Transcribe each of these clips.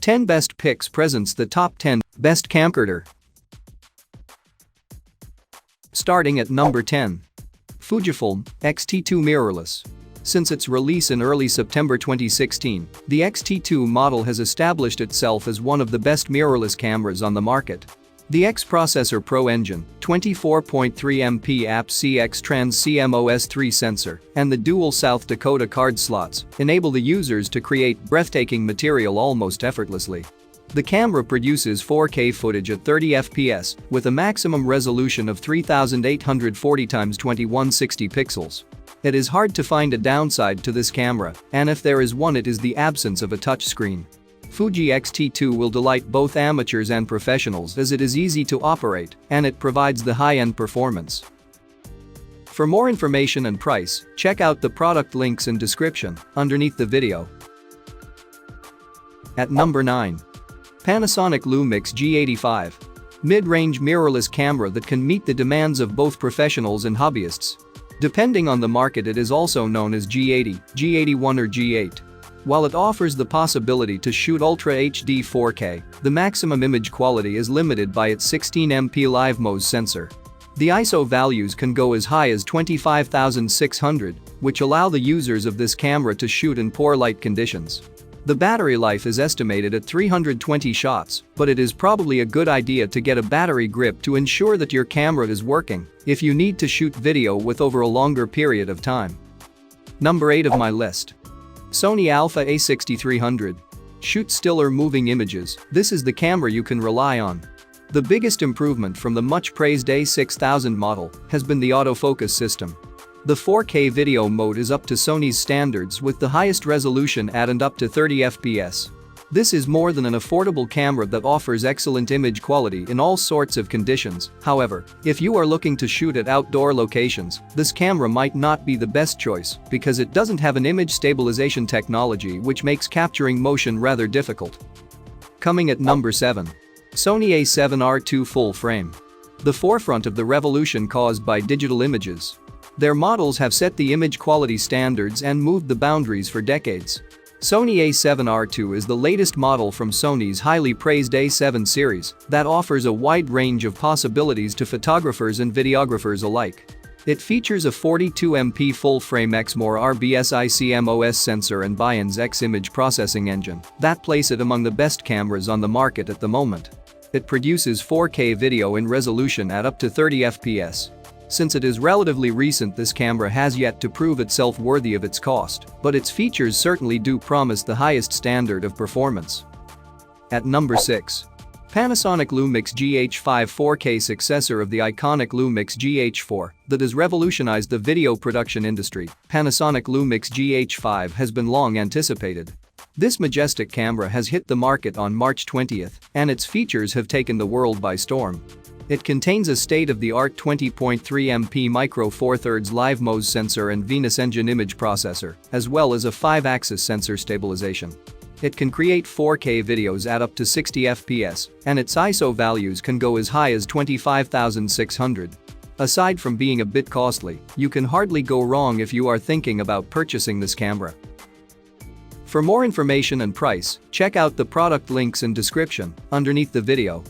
10 Best Picks presents the top 10 Best Camcorder. Starting at number 10. Fujifilm X-T2 Mirrorless. Since its release in early September 2016, the X-T2 model has established itself as one of the best mirrorless cameras on the market. The X-Processor Pro engine, 24.3MP APS-C Trans CMOS 3 sensor, and the dual South Dakota card slots enable the users to create breathtaking material almost effortlessly. The camera produces 4K footage at 30 fps with a maximum resolution of 3840x2160 pixels. It is hard to find a downside to this camera, and if there is one, it is the absence of a touchscreen. Fuji X-T2 will delight both amateurs and professionals as it is easy to operate and it provides the high-end performance. For more information and price, check out the product links in description underneath the video. At number 9. Panasonic Lumix G85. Mid-range mirrorless camera that can meet the demands of both professionals and hobbyists. Depending on the market, it is also known as G80, G81 or G8. While it offers the possibility to shoot Ultra HD 4K, the maximum image quality is limited by its 16MP LiveMOS sensor. The ISO values can go as high as 25,600, which allow the users of this camera to shoot in poor light conditions. The battery life is estimated at 320 shots, but it is probably a good idea to get a battery grip to ensure that your camera is working if you need to shoot video with over a longer period of time. Number 8 of my list. Sony Alpha A6300. Shoot still or moving images, this is the camera you can rely on. The biggest improvement from the much-praised A6000 model has been the autofocus system. The 4K video mode is up to Sony's standards with the highest resolution at and up to 30 fps. This is more than an affordable camera that offers excellent image quality in all sorts of conditions. However, if you are looking to shoot at outdoor locations, this camera might not be the best choice because it doesn't have an image stabilization technology which makes capturing motion rather difficult. Coming at number 7. Sony A7R II Full Frame. The forefront of the revolution caused by digital images. Their models have set the image quality standards and moved the boundaries for decades. Sony A7R II is the latest model from Sony's highly praised A7 series that offers a wide range of possibilities to photographers and videographers alike. It features a 42MP full-frame XMOR RBSI CMOS sensor and Bayon's X image processing engine that place it among the best cameras on the market at the moment. It produces 4K video in resolution at up to 30 fps. Since it is relatively recent, this camera has yet to prove itself worthy of its cost, but its features certainly do promise the highest standard of performance. At number 6. Panasonic Lumix GH5 4K, successor of the iconic Lumix GH4 that has revolutionized the video production industry. Panasonic Lumix GH5 has been long anticipated. This majestic camera has hit the market on March 20th, and its features have taken the world by storm. It contains a state-of-the-art 20.3MP Micro Four Thirds LiveMOS sensor and Venus Engine image processor, as well as a 5-axis sensor stabilization. It can create 4K videos at up to 60 fps, and its ISO values can go as high as 25,600. Aside from being a bit costly, you can hardly go wrong if you are thinking about purchasing this camera. For more information and price, check out the product links in description underneath the video.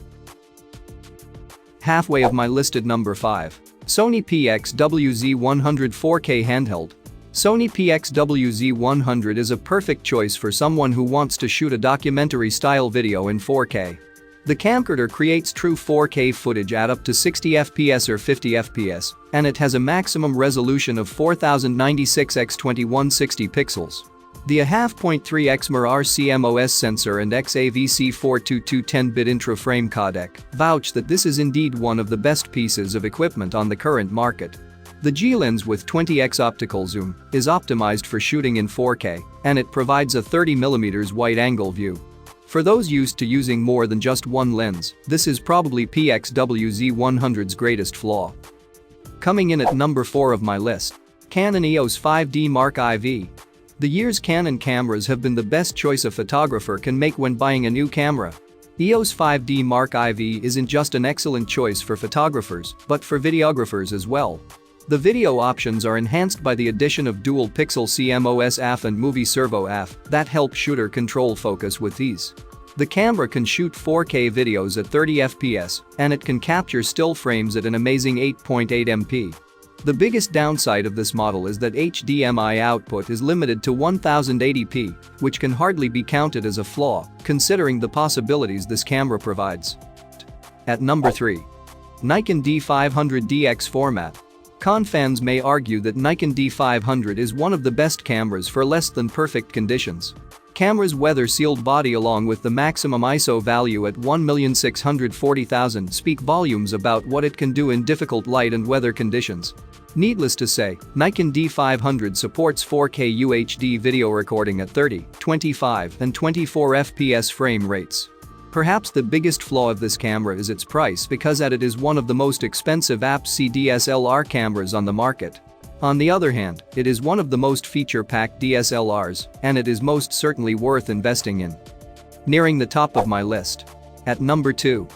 Halfway of my listed number 5. Sony PXW-Z100 4K Handheld. Sony PXW-Z100 is a perfect choice for someone who wants to shoot a documentary-style video in 4K. The camcorder creates true 4K footage at up to 60 fps or 50 fps, and it has a maximum resolution of 4096x2160 pixels. The A.5.3 XMOR CMOS sensor and XAVC422 10-bit intra-frame codec vouch that this is indeed one of the best pieces of equipment on the current market. The G-lens with 20x optical zoom is optimized for shooting in 4K, and it provides a 30mm wide-angle view. For those used to using more than just one lens, this is probably PXW-Z100's greatest flaw. Coming in at number 4 of my list. Canon EOS 5D Mark IV. The year's Canon cameras have been the best choice a photographer can make when buying a new camera. EOS 5D Mark IV isn't just an excellent choice for photographers, but for videographers as well. The video options are enhanced by the addition of dual-pixel CMOS AF and Movie Servo AF that help shooter control focus with ease. The camera can shoot 4K videos at 30 fps, and it can capture still frames at an amazing 8.8 MP. The biggest downside of this model is that HDMI output is limited to 1080p, which can hardly be counted as a flaw, considering the possibilities this camera provides. At number 3. Nikon D500 DX format. Con fans may argue that Nikon D500 is one of the best cameras for less than perfect conditions. Camera's weather-sealed body along with the maximum ISO value at 1,640,000 speak volumes about what it can do in difficult light and weather conditions. Needless to say, Nikon D500 supports 4K UHD video recording at 30, 25, and 24 fps frame rates. Perhaps the biggest flaw of this camera is its price because it is one of the most expensive APS-C DSLR cameras on the market. On the other hand, it is one of the most feature-packed DSLRs, and it is most certainly worth investing in. Nearing the top of my list. At number 2.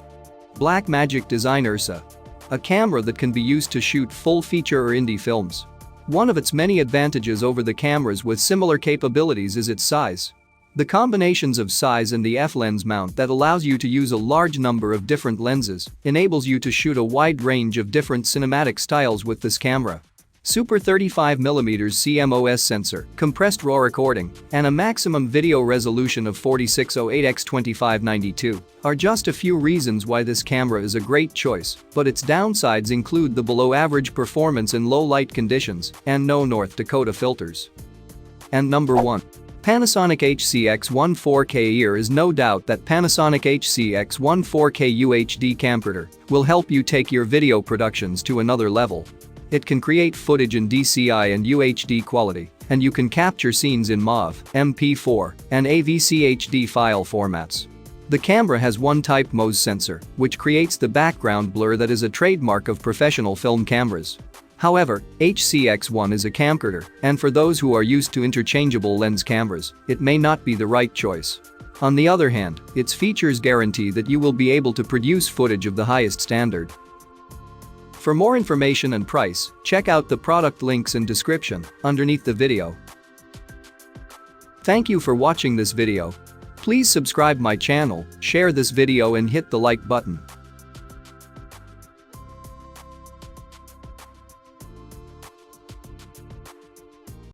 Blackmagic Design URSA. A camera that can be used to shoot full-feature or indie films. One of its many advantages over the cameras with similar capabilities is its size. The combinations of size and the f-lens mount that allows you to use a large number of different lenses enables you to shoot a wide range of different cinematic styles with this camera. Super 35mm CMOS sensor, compressed RAW recording, and a maximum video resolution of 4608x2592 are just a few reasons why this camera is a great choice, but its downsides include the below-average performance in low-light conditions and no North Dakota filters. And number 1. Panasonic HC X1 4K. Here is no doubt that Panasonic HC X1 4K UHD camcorder will help you take your video productions to another level. It can create footage in DCI and UHD quality, and you can capture scenes in MOV, MP4, and AVC HD file formats. The camera has one type MOS sensor, which creates the background blur that is a trademark of professional film cameras. However, HC X1 is a camcorder, and for those who are used to interchangeable lens cameras, it may not be the right choice. On the other hand, its features guarantee that you will be able to produce footage of the highest standard. For more information and price, check out the product links in description underneath the video. Thank you for watching this video. Please subscribe my channel, share this video and hit the like button.